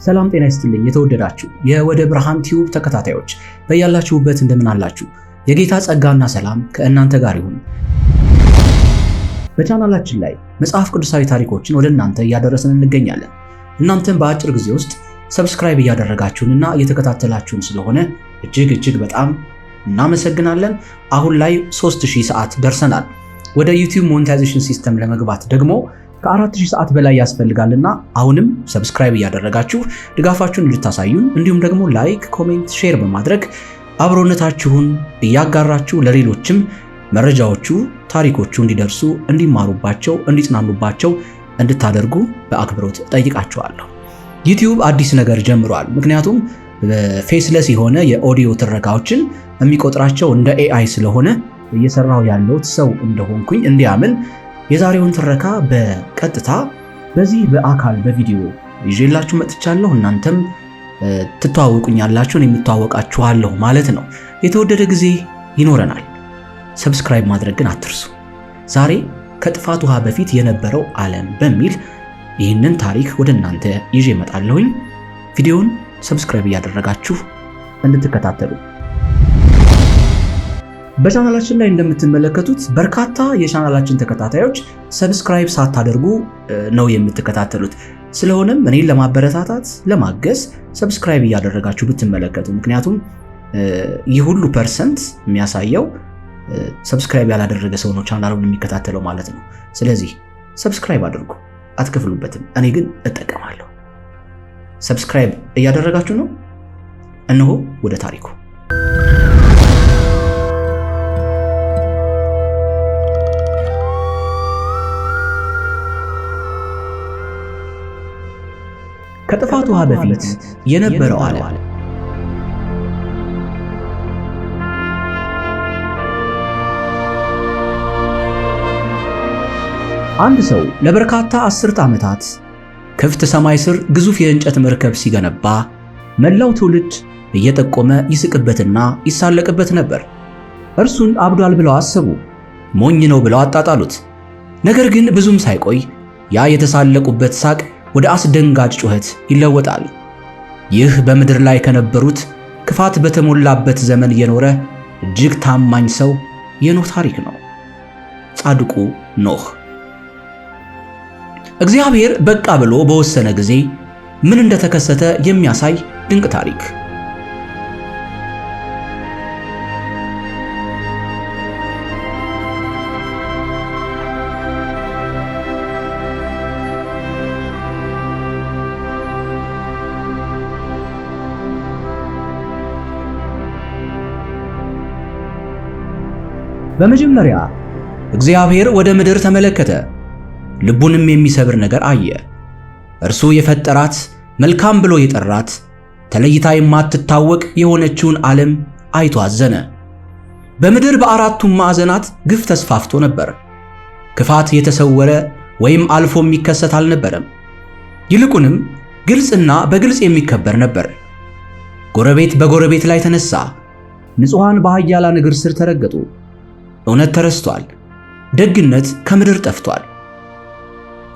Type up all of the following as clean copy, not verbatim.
ሰላም ጤና ይስጥልኝ የተወደዳችሁ የወደ ብርሃን ቲዩብ ተከታታዮች በያላችሁበት እንደምን አላችሁ? የጌታ ጸጋና ሰላም ከእናንተ ጋር ይሁን። በቻናላችን ላይ መጽሐፍ ቅዱሳዊ ታሪኮችን ወደ እናንተ እያደረስን እንገኛለን። እናንተም በአጭር ጊዜ ውስጥ ሰብስክራይብ እያደረጋችሁንና እየተከታተላችሁን ስለሆነ እጅግ በጣም እናመሰግናለን። አሁን ላይ 3000 ሰዓት ደርሰናል። ወደ ዩቲዩብ ሞኔታይዜሽን ሲስተም ለመግባት ደግሞ ከ4000 ሰዓት በላይ ያስፈልጋልና አሁንም ሰብስክራይብ እያደረጋችሁ ድጋፋችሁን እንድታሳዩን እንዲሁም ደግሞ ላይክ፣ ኮሜንት፣ ሼር በማድረግ አብሮነታችሁን እያጋራችሁ ለሌሎችም መረጃዎቹ ታሪኮቹ እንዲደርሱ እንዲማሩባቸው እንዲጽናኑባቸው እንድታደርጉ በአክብሮት ጠይቃችኋለሁ። ዩቲዩብ አዲስ ነገር ጀምሯል። ምክንያቱም ፌስለስ የሆነ የኦዲዮ ትረካዎችን የሚቆጥራቸው እንደ ኤአይ ስለሆነ እየሰራው ያለውት ሰው እንደሆንኩኝ እንዲያምን የዛሬውን ትረካ በቀጥታ በዚህ በአካል በቪዲዮ ይዤላችሁ መጥቻለሁ። እናንተም ትተዋወቁኛላችሁ፣ እኔም እተዋወቃችኋለሁ ማለት ነው። የተወደደ ጊዜ ይኖረናል። ሰብስክራይብ ማድረግ ግን አትርሱ። ዛሬ ከጥፋት ውሃ በፊት የነበረው ዓለም በሚል ይህንን ታሪክ ወደ እናንተ ይዤ እመጣለሁኝ። ቪዲዮውን ሰብስክራይብ እያደረጋችሁ እንድትከታተሉ። በቻናላችን ላይ እንደምትመለከቱት በርካታ የቻናላችን ተከታታዮች ሰብስክራይብ ሳታደርጉ ነው የምትከታተሉት። ስለሆነም እኔን ለማበረታታት ለማገዝ ሰብስክራይብ እያደረጋችሁ ብትመለከቱ፣ ምክንያቱም ይህ ሁሉ ፐርሰንት የሚያሳየው ሰብስክራይብ ያላደረገ ሰው ነው ቻናሉን የሚከታተለው ማለት ነው። ስለዚህ ሰብስክራይብ አድርጉ፣ አትከፍሉበትም። እኔ ግን እጠቀማለሁ። ሰብስክራይብ እያደረጋችሁ ነው። እነሆ ወደ ታሪኩ። ከጥፋት ውሃ በፊት የነበረው ዓለም። አንድ ሰው ለበርካታ አስርት ዓመታት ክፍት ሰማይ ስር ግዙፍ የእንጨት መርከብ ሲገነባ መላው ትውልድ እየጠቆመ ይስቅበትና ይሳለቅበት ነበር። እርሱን አብዷል ብለው አሰቡ፣ ሞኝ ነው ብለው አጣጣሉት። ነገር ግን ብዙም ሳይቆይ ያ የተሳለቁበት ሳቅ ወደ አስደንጋጭ ጩኸት ይለወጣል። ይህ በምድር ላይ ከነበሩት ክፋት በተሞላበት ዘመን የኖረ እጅግ ታማኝ ሰው የኖህ ታሪክ ነው። ጻድቁ ኖህ። እግዚአብሔር በቃ ብሎ በወሰነ ጊዜ ምን እንደተከሰተ የሚያሳይ ድንቅ ታሪክ። በመጀመሪያ እግዚአብሔር ወደ ምድር ተመለከተ፣ ልቡንም የሚሰብር ነገር አየ። እርሱ የፈጠራት መልካም ብሎ የጠራት ተለይታ የማትታወቅ የሆነችውን ዓለም አይቶ አዘነ። በምድር በአራቱም ማዕዘናት ግፍ ተስፋፍቶ ነበር። ክፋት የተሰወረ ወይም አልፎ የሚከሰት አልነበረም። ይልቁንም ግልጽና በግልጽ የሚከበር ነበር። ጎረቤት በጎረቤት ላይ ተነሳ። ንጹሐን በኃያላን እግር ስር ተረገጡ። እውነት ተረስቷል። ደግነት ከምድር ጠፍቷል።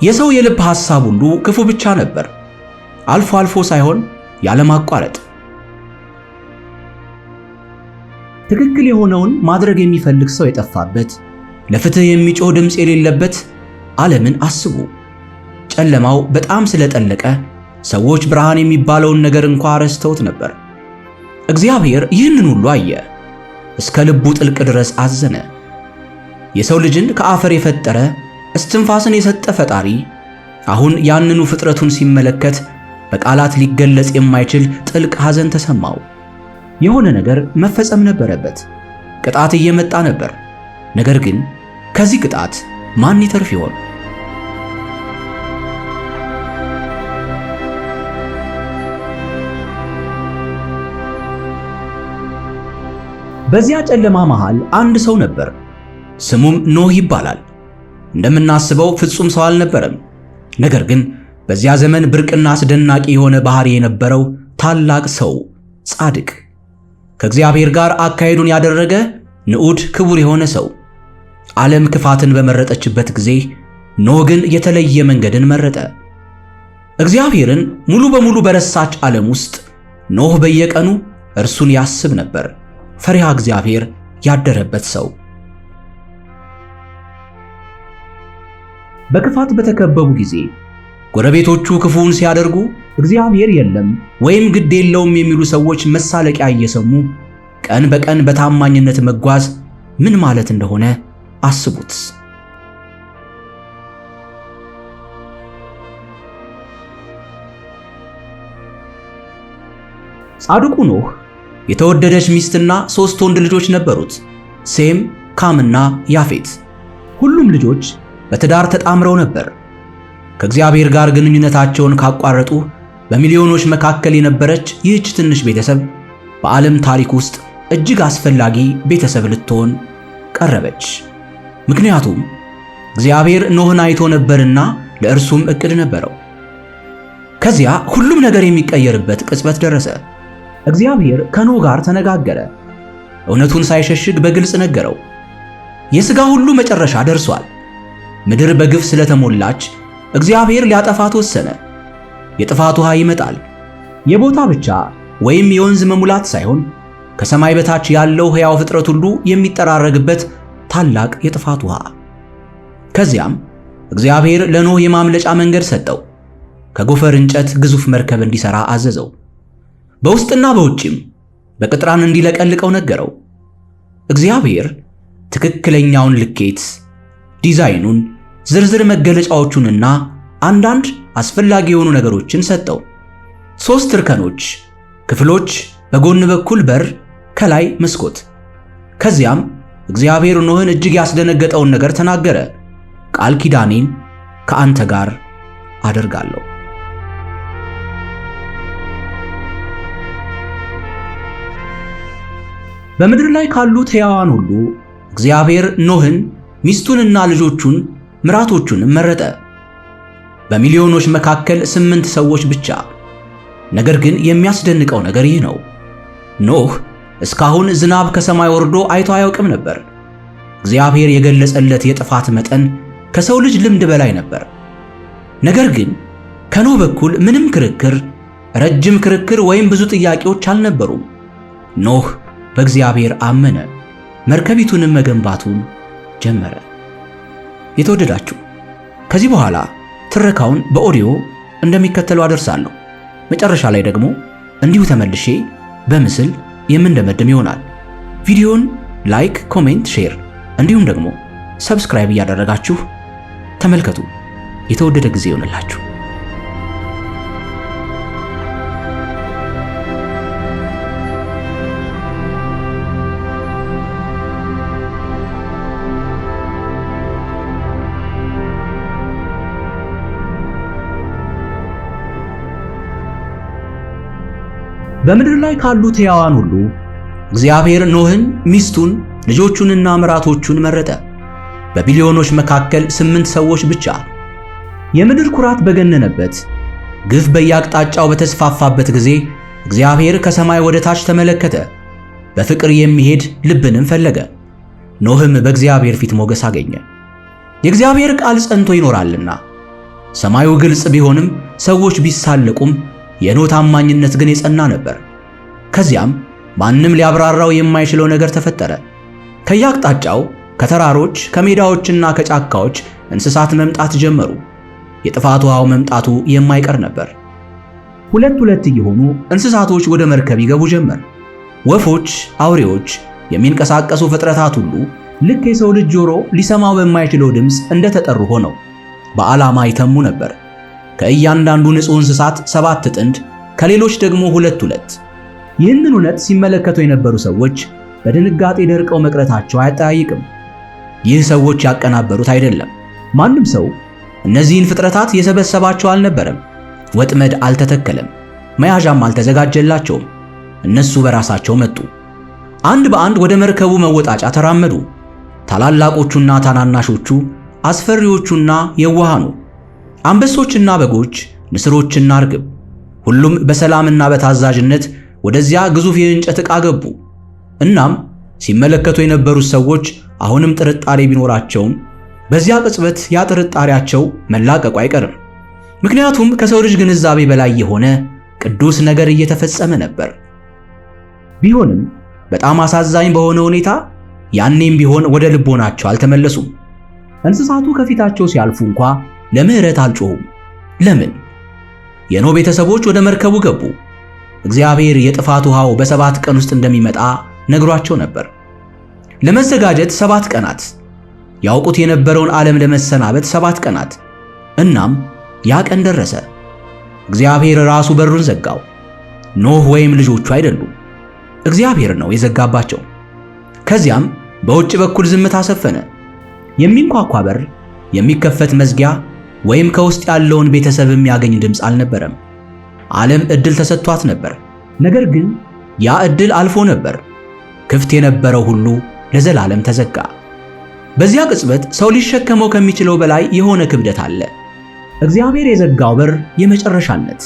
የሰው የልብ ሐሳብ ሁሉ ክፉ ብቻ ነበር፣ አልፎ አልፎ ሳይሆን ያለማቋረጥ። ትክክል የሆነውን ማድረግ የሚፈልግ ሰው የጠፋበት፣ ለፍትህ የሚጮህ ድምፅ የሌለበት ዓለምን አስቡ። ጨለማው በጣም ስለጠለቀ ሰዎች ብርሃን የሚባለውን ነገር እንኳን ረስተውት ነበር። እግዚአብሔር ይህንን ሁሉ አየ፣ እስከ ልቡ ጥልቅ ድረስ አዘነ። የሰው ልጅን ከአፈር የፈጠረ እስትንፋስን የሰጠ ፈጣሪ አሁን ያንኑ ፍጥረቱን ሲመለከት በቃላት ሊገለጽ የማይችል ጥልቅ ሐዘን ተሰማው። የሆነ ነገር መፈጸም ነበረበት። ቅጣት እየመጣ ነበር። ነገር ግን ከዚህ ቅጣት ማን ይተርፍ ይሆን? በዚያ ጨለማ መሃል አንድ ሰው ነበር። ስሙም ኖህ ይባላል። እንደምናስበው ፍጹም ሰው አልነበረም። ነገር ግን በዚያ ዘመን ብርቅና አስደናቂ የሆነ ባህሪ የነበረው ታላቅ ሰው፣ ጻድቅ፣ ከእግዚአብሔር ጋር አካሄዱን ያደረገ ንዑድ ክቡር የሆነ ሰው። ዓለም ክፋትን በመረጠችበት ጊዜ ኖህ ግን የተለየ መንገድን መረጠ። እግዚአብሔርን ሙሉ በሙሉ በረሳች ዓለም ውስጥ ኖህ በየቀኑ እርሱን ያስብ ነበር። ፈሪሃ እግዚአብሔር ያደረበት ሰው። በክፋት በተከበቡ ጊዜ ጎረቤቶቹ ክፉውን ሲያደርጉ እግዚአብሔር የለም ወይም ግድ የለውም የሚሉ ሰዎች መሳለቂያ እየሰሙ ቀን በቀን በታማኝነት መጓዝ ምን ማለት እንደሆነ አስቡት። ጻድቁ ኖህ የተወደደች ሚስትና 3 ወንድ ልጆች ነበሩት፣ ሴም፣ ካምና ያፌት። ሁሉም ልጆች በትዳር ተጣምረው ነበር። ከእግዚአብሔር ጋር ግንኙነታቸውን ካቋረጡ በሚሊዮኖች መካከል የነበረች ይህች ትንሽ ቤተሰብ በዓለም ታሪክ ውስጥ እጅግ አስፈላጊ ቤተሰብ ልትሆን ቀረበች። ምክንያቱም እግዚአብሔር ኖህን አይቶ ነበርና ለእርሱም ዕቅድ ነበረው። ከዚያ ሁሉም ነገር የሚቀየርበት ቅጽበት ደረሰ። እግዚአብሔር ከኖህ ጋር ተነጋገረ። እውነቱን ሳይሸሽግ በግልጽ ነገረው። የሥጋ ሁሉ መጨረሻ ደርሷል። ምድር በግፍ ስለተሞላች እግዚአብሔር ሊያጠፋት ወሰነ። የጥፋት ውሃ ይመጣል። የቦታ ብቻ ወይም የወንዝ መሙላት ሳይሆን ከሰማይ በታች ያለው ሕያው ፍጥረት ሁሉ የሚጠራረግበት ታላቅ የጥፋት ውሃ። ከዚያም እግዚአብሔር ለኖህ የማምለጫ መንገድ ሰጠው። ከጎፈር እንጨት ግዙፍ መርከብ እንዲሠራ አዘዘው። በውስጥና በውጭም በቅጥራን እንዲለቀልቀው ነገረው። እግዚአብሔር ትክክለኛውን ልኬት፣ ዲዛይኑን፣ ዝርዝር መገለጫዎቹንና አንዳንድ አስፈላጊ የሆኑ ነገሮችን ሰጠው። 3 እርከኖች፣ ክፍሎች፣ በጎን በኩል በር፣ ከላይ መስኮት። ከዚያም እግዚአብሔር ኖህን እጅግ ያስደነገጠውን ነገር ተናገረ። ቃል ኪዳኔን ከአንተ ጋር አደርጋለሁ። በምድር ላይ ካሉት ሕያዋን ሁሉ እግዚአብሔር ኖህን፣ ሚስቱንና ልጆቹን ምራቶቹንም መረጠ። በሚሊዮኖች መካከል 8 ሰዎች ብቻ። ነገር ግን የሚያስደንቀው ነገር ይህ ነው። ኖህ እስካሁን ዝናብ ከሰማይ ወርዶ አይቶ አያውቅም ነበር። እግዚአብሔር የገለጸለት የጥፋት መጠን ከሰው ልጅ ልምድ በላይ ነበር። ነገር ግን ከኖህ በኩል ምንም ክርክር፣ ረጅም ክርክር ወይም ብዙ ጥያቄዎች አልነበሩም። ኖህ በእግዚአብሔር አመነ፣ መርከቢቱንም መገንባቱን ጀመረ። የተወደዳችሁ ከዚህ በኋላ ትረካውን በኦዲዮ እንደሚከተለው አደርሳለሁ። መጨረሻ ላይ ደግሞ እንዲሁ ተመልሼ በምስል የምንደመድም ይሆናል። ቪዲዮን ላይክ፣ ኮሜንት፣ ሼር እንዲሁም ደግሞ ሰብስክራይብ እያደረጋችሁ ተመልከቱ። የተወደደ ጊዜ ይሆንላችሁ። በምድር ላይ ካሉት ሕያዋን ሁሉ እግዚአብሔር ኖህን፣ ሚስቱን፣ ልጆቹንና ምራቶቹን መረጠ። በቢሊዮኖች መካከል 8 ሰዎች ብቻ። የምድር ኩራት በገነነበት፣ ግፍ በየአቅጣጫው በተስፋፋበት ጊዜ እግዚአብሔር ከሰማይ ወደ ታች ተመለከተ፣ በፍቅር የሚሄድ ልብንም ፈለገ። ኖህም በእግዚአብሔር ፊት ሞገስ አገኘ። የእግዚአብሔር ቃል ጸንቶ ይኖራልና። ሰማዩ ግልጽ ቢሆንም ሰዎች ቢሳለቁም የኖህ ታማኝነት ግን የጸና ነበር። ከዚያም ማንም ሊያብራራው የማይችለው ነገር ተፈጠረ። ከየአቅጣጫው ከተራሮች፣ ከሜዳዎችና ከጫካዎች እንስሳት መምጣት ጀመሩ። የጥፋት ውሃው መምጣቱ የማይቀር ነበር። 2 እየሆኑ እንስሳቶች ወደ መርከብ ይገቡ ጀመር። ወፎች፣ አውሬዎች፣ የሚንቀሳቀሱ ፍጥረታት ሁሉ ልክ የሰው ልጅ ጆሮ ሊሰማው በማይችለው ድምፅ እንደተጠሩ ሆነው በዓላማ ይተሙ ነበር። ከእያንዳንዱ ንጹሕ እንስሳት 7 ጥንድ፣ ከሌሎች ደግሞ 2። ይህንን እውነት ሲመለከቱ የነበሩ ሰዎች በድንጋጤ ደርቀው መቅረታቸው አያጠያይቅም። ይህ ሰዎች ያቀናበሩት አይደለም። ማንም ሰው እነዚህን ፍጥረታት የሰበሰባቸው አልነበረም። ወጥመድ አልተተከለም፣ መያዣም አልተዘጋጀላቸውም። እነሱ በራሳቸው መጡ። አንድ በአንድ ወደ መርከቡ መወጣጫ ተራመዱ። ታላላቆቹና ታናናሾቹ፣ አስፈሪዎቹና የዋሃኑ፣ አንበሶችና በጎች፣ ንስሮችና ርግብ፣ ሁሉም በሰላምና በታዛዥነት ወደዚያ ግዙፍ የእንጨት ዕቃ ገቡ። እናም ሲመለከቱ የነበሩት ሰዎች አሁንም ጥርጣሬ ቢኖራቸውም በዚያ ቅጽበት ያ ጥርጣሬያቸው መላቀቁ አይቀርም። ምክንያቱም ከሰው ልጅ ግንዛቤ በላይ የሆነ ቅዱስ ነገር እየተፈጸመ ነበር። ቢሆንም በጣም አሳዛኝ በሆነ ሁኔታ ያኔም ቢሆን ወደ ልቦናቸው አልተመለሱም። እንስሳቱ ከፊታቸው ሲያልፉ እንኳ ለምህረት አልጮሁም። ለምን? የኖህ ቤተሰቦች ወደ መርከቡ ገቡ። እግዚአብሔር የጥፋት ውሃው በ7 ቀን ውስጥ እንደሚመጣ ነግሯቸው ነበር። ለመዘጋጀት 7 ቀናት፣ ያውቁት የነበረውን ዓለም ለመሰናበት 7 ቀናት። እናም ያ ቀን ደረሰ። እግዚአብሔር ራሱ በሩን ዘጋው። ኖህ ወይም ልጆቹ አይደሉም፣ እግዚአብሔር ነው የዘጋባቸው። ከዚያም በውጭ በኩል ዝምታ ሰፈነ። የሚንኳኳ በር፣ የሚከፈት መዝጊያ ወይም ከውስጥ ያለውን ቤተሰብ የሚያገኝ ድምፅ አልነበረም። ዓለም ዕድል ተሰጥቷት ነበር። ነገር ግን ያ ዕድል አልፎ ነበር። ክፍት የነበረው ሁሉ ለዘላለም ተዘጋ። በዚያ ቅጽበት ሰው ሊሸከመው ከሚችለው በላይ የሆነ ክብደት አለ። እግዚአብሔር የዘጋው በር የመጨረሻነት፣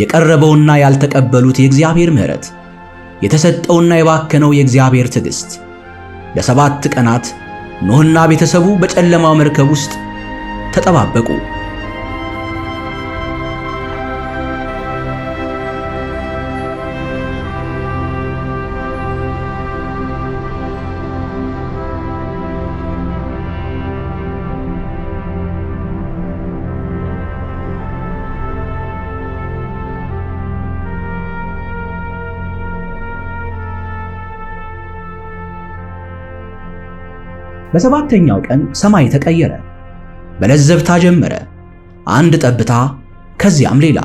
የቀረበውና ያልተቀበሉት የእግዚአብሔር ምሕረት፣ የተሰጠውና የባከነው የእግዚአብሔር ትዕግሥት። ለ7 ቀናት ኖህና ቤተሰቡ በጨለማው መርከብ ውስጥ ተጠባበቁ። በሰባተኛው ቀን ሰማይ ተቀየረ፣ በለዘብታ ጀመረ። አንድ ጠብታ፣ ከዚያም ሌላ።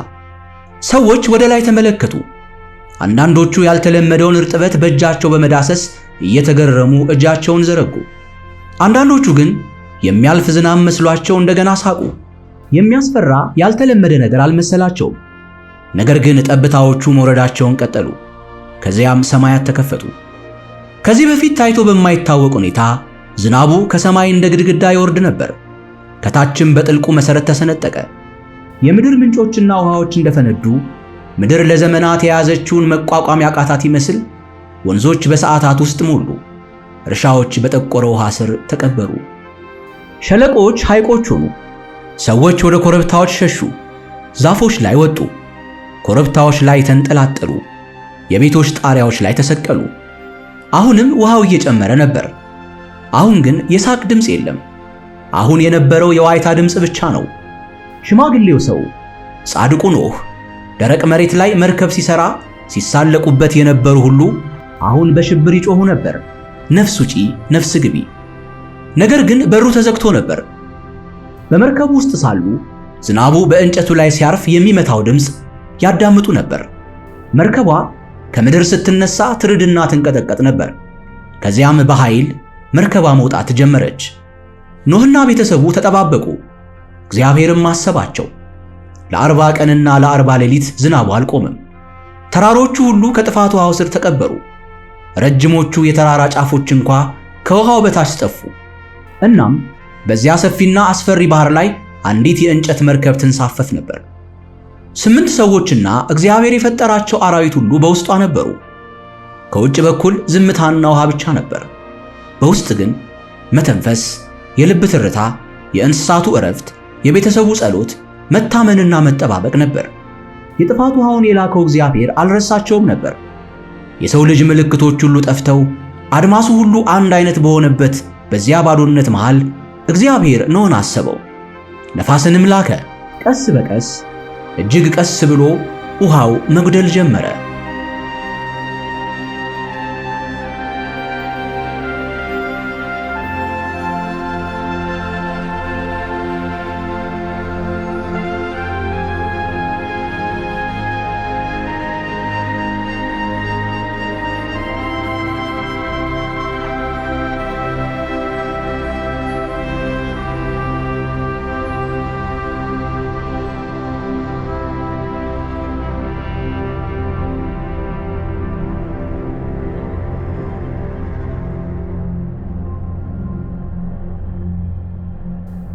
ሰዎች ወደ ላይ ተመለከቱ። አንዳንዶቹ ያልተለመደውን እርጥበት በእጃቸው በመዳሰስ እየተገረሙ እጃቸውን ዘረጉ። አንዳንዶቹ ግን የሚያልፍ ዝናብ መስሏቸው እንደገና ሳቁ። የሚያስፈራ ያልተለመደ ነገር አልመሰላቸውም። ነገር ግን ጠብታዎቹ መውረዳቸውን ቀጠሉ። ከዚያም ሰማያት ተከፈቱ። ከዚህ በፊት ታይቶ በማይታወቅ ሁኔታ ዝናቡ ከሰማይ እንደ ግድግዳ ይወርድ ነበር። ከታችም በጥልቁ መሠረት ተሰነጠቀ። የምድር ምንጮችና ውሃዎች እንደፈነዱ፣ ምድር ለዘመናት የያዘችውን መቋቋም ያቃታት ይመስል ወንዞች በሰዓታት ውስጥ ሞሉ። እርሻዎች በጠቆረ ውሃ ስር ተቀበሩ። ሸለቆዎች ሐይቆች ሆኑ። ሰዎች ወደ ኮረብታዎች ሸሹ። ዛፎች ላይ ወጡ። ኮረብታዎች ላይ ተንጠላጠሉ። የቤቶች ጣሪያዎች ላይ ተሰቀሉ። አሁንም ውሃው እየጨመረ ነበር። አሁን ግን የሳቅ ድምፅ የለም። አሁን የነበረው የዋይታ ድምፅ ብቻ ነው። ሽማግሌው ሰው ጻድቁ ኖህ ደረቅ መሬት ላይ መርከብ ሲሰራ ሲሳለቁበት የነበሩ ሁሉ አሁን በሽብር ይጮኹ ነበር። ነፍስ ውጪ፣ ነፍስ ግቢ። ነገር ግን በሩ ተዘግቶ ነበር። በመርከቡ ውስጥ ሳሉ ዝናቡ በእንጨቱ ላይ ሲያርፍ የሚመታው ድምፅ ያዳምጡ ነበር። መርከቧ ከምድር ስትነሳ ትርድና ትንቀጠቀጥ ነበር። ከዚያም በኃይል መርከቧ መውጣት ጀመረች። ኖህና ቤተሰቡ ተጠባበቁ። እግዚአብሔርም አሰባቸው። ለ40 ቀንና ለ40 ሌሊት ዝናቡ አልቆመም። ተራሮቹ ሁሉ ከጥፋት ውሃው ስር ተቀበሩ። ረጅሞቹ የተራራ ጫፎች እንኳ ከውሃው በታች ጠፉ። እናም በዚያ ሰፊና አስፈሪ ባህር ላይ አንዲት የእንጨት መርከብ ትንሳፈፍ ነበር። 8 ሰዎችና እግዚአብሔር የፈጠራቸው አራዊት ሁሉ በውስጧ ነበሩ። ከውጭ በኩል ዝምታና ውሃ ብቻ ነበር። በውስጥ ግን መተንፈስ፣ የልብ ትርታ፣ የእንስሳቱ እረፍት፣ የቤተሰቡ ጸሎት፣ መታመንና መጠባበቅ ነበር። የጥፋት ውሃውን የላከው እግዚአብሔር አልረሳቸውም ነበር። የሰው ልጅ ምልክቶች ሁሉ ጠፍተው አድማሱ ሁሉ አንድ አይነት በሆነበት በዚያ ባዶነት መሃል እግዚአብሔር ኖህን አሰበው። ነፋስንም ላከ። ቀስ በቀስ እጅግ ቀስ ብሎ ውሃው መጉደል ጀመረ።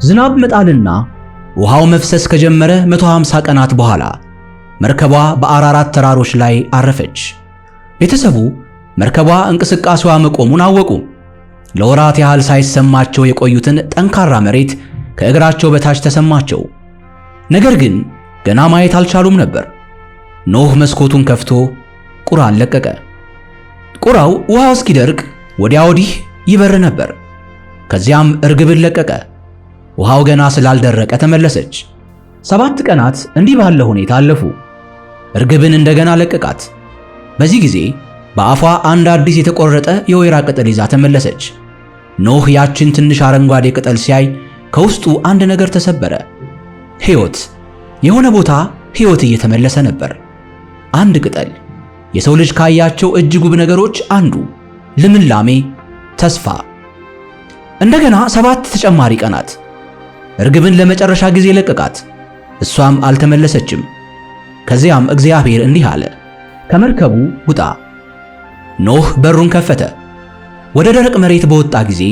ዝናብ መጣልና ውሃው መፍሰስ ከጀመረ 150 ቀናት በኋላ መርከቧ በአራራት ተራሮች ላይ አረፈች። ቤተሰቡ መርከቧ እንቅስቃሴዋ መቆሙን አወቁ። ለወራት ያህል ሳይሰማቸው የቆዩትን ጠንካራ መሬት ከእግራቸው በታች ተሰማቸው። ነገር ግን ገና ማየት አልቻሉም ነበር። ኖህ መስኮቱን ከፍቶ ቁራን ለቀቀ። ቁራው ውሃው እስኪደርቅ ወዲያ ወዲህ ይበር ነበር። ከዚያም እርግብን ለቀቀ። ውሃው ገና ስላልደረቀ ተመለሰች። 7 ቀናት እንዲህ ባለ ሁኔታ አለፉ። እርግብን እንደገና ለቀቃት። በዚህ ጊዜ በአፏ አንድ አዲስ የተቆረጠ የወይራ ቅጠል ይዛ ተመለሰች። ኖህ ያችን ትንሽ አረንጓዴ ቅጠል ሲያይ ከውስጡ አንድ ነገር ተሰበረ። ሕይወት፣ የሆነ ቦታ ሕይወት እየተመለሰ ነበር። አንድ ቅጠል፣ የሰው ልጅ ካያቸው እጅግ ውብ ነገሮች አንዱ፣ ልምላሜ፣ ተስፋ። እንደገና 7 ተጨማሪ ቀናት። እርግብን ለመጨረሻ ጊዜ ለቀቃት። እሷም አልተመለሰችም። ከዚያም እግዚአብሔር እንዲህ አለ፣ ከመርከቡ ውጣ። ኖህ በሩን ከፈተ። ወደ ደረቅ መሬት በወጣ ጊዜ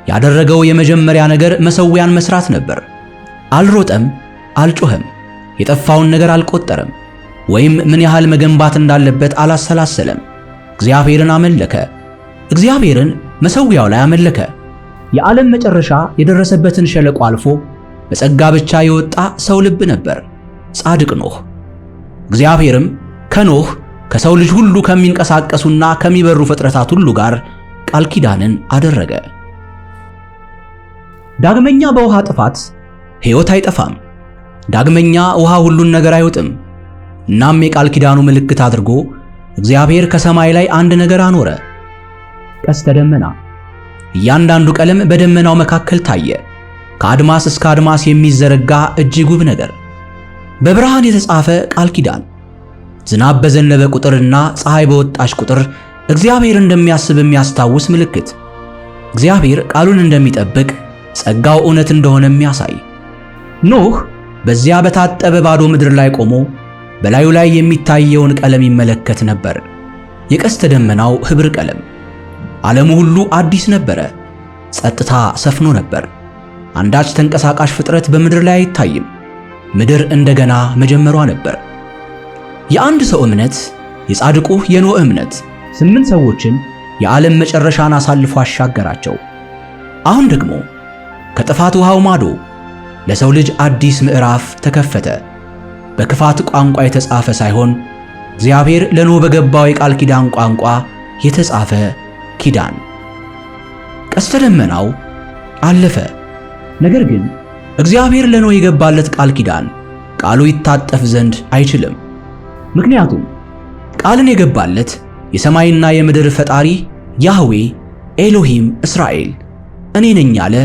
ያደረገው የመጀመሪያ ነገር መሠዊያን መስራት ነበር። አልሮጠም፣ አልጮኸም፣ የጠፋውን ነገር አልቆጠረም፣ ወይም ምን ያህል መገንባት እንዳለበት አላሰላሰለም። እግዚአብሔርን አመለከ። እግዚአብሔርን መሠዊያው ላይ አመለከ። የዓለም መጨረሻ የደረሰበትን ሸለቆ አልፎ በጸጋ ብቻ የወጣ ሰው ልብ ነበር፣ ጻድቅ ኖህ። እግዚአብሔርም ከኖህ ከሰው ልጅ ሁሉ ከሚንቀሳቀሱና ከሚበሩ ፍጥረታት ሁሉ ጋር ቃል ኪዳንን አደረገ። ዳግመኛ በውሃ ጥፋት ሕይወት አይጠፋም። ዳግመኛ ውሃ ሁሉን ነገር አይውጥም። እናም የቃል ኪዳኑ ምልክት አድርጎ እግዚአብሔር ከሰማይ ላይ አንድ ነገር አኖረ፣ ቀስተ ደመና። እያንዳንዱ ቀለም በደመናው መካከል ታየ። ከአድማስ እስከ አድማስ የሚዘረጋ እጅግ ውብ ነገር፣ በብርሃን የተጻፈ ቃል ኪዳን። ዝናብ በዘነበ ቁጥርና ፀሐይ በወጣች ቁጥር እግዚአብሔር እንደሚያስብ የሚያስታውስ ምልክት፣ እግዚአብሔር ቃሉን እንደሚጠብቅ ጸጋው እውነት እንደሆነ የሚያሳይ። ኖህ በዚያ በታጠበ ባዶ ምድር ላይ ቆሞ በላዩ ላይ የሚታየውን ቀለም ይመለከት ነበር። የቀስተ ደመናው ኅብር ቀለም። ዓለሙ ሁሉ አዲስ ነበረ። ጸጥታ ሰፍኖ ነበር። አንዳች ተንቀሳቃሽ ፍጥረት በምድር ላይ አይታይም። ምድር እንደገና መጀመሯ ነበር። የአንድ ሰው እምነት፣ የጻድቁ የኖህ እምነት 8 ሰዎችን የዓለም መጨረሻን አሳልፎ አሻገራቸው። አሁን ደግሞ ከጥፋት ውሃው ማዶ ለሰው ልጅ አዲስ ምዕራፍ ተከፈተ። በክፋት ቋንቋ የተጻፈ ሳይሆን እግዚአብሔር ለኖህ በገባው የቃል ኪዳን ቋንቋ የተጻፈ ኪዳን። ቀስተ ደመናው አለፈ። ነገር ግን እግዚአብሔር ለኖህ የገባለት ቃል ኪዳን ቃሉ ይታጠፍ ዘንድ አይችልም። ምክንያቱም ቃልን የገባለት የሰማይና የምድር ፈጣሪ ያህዌ ኤሎሂም እስራኤል እኔ ነኝ ያለ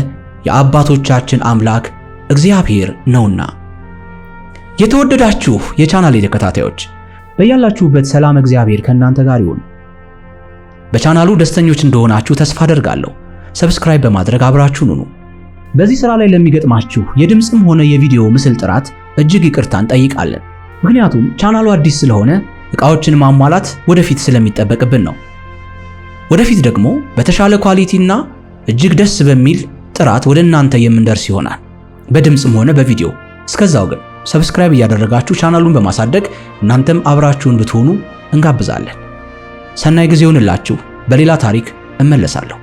የአባቶቻችን አምላክ እግዚአብሔር ነውና። የተወደዳችሁ የቻናሌ ተከታታዮች በያላችሁበት ሰላም እግዚአብሔር ከእናንተ ጋር ይሁን። በቻናሉ ደስተኞች እንደሆናችሁ ተስፋ አደርጋለሁ። ሰብስክራይብ በማድረግ አብራችሁን ሁኑ። በዚህ ሥራ ላይ ለሚገጥማችሁ የድምጽም ሆነ የቪዲዮ ምስል ጥራት እጅግ ይቅርታን ጠይቃለን። ምክንያቱም ቻናሉ አዲስ ስለሆነ ዕቃዎችን ማሟላት ወደፊት ስለሚጠበቅብን ነው። ወደፊት ደግሞ በተሻለ ኳሊቲና እጅግ ደስ በሚል ጥራት ወደ እናንተ የምንደርስ ይሆናል፣ በድምጽም ሆነ በቪዲዮ። እስከዛው ግን ሰብስክራይብ እያደረጋችሁ ቻናሉን በማሳደግ እናንተም አብራችሁ እንድትሆኑ እንጋብዛለን። ሰናይ ጊዜ ይሁንላችሁ። በሌላ ታሪክ እመለሳለሁ።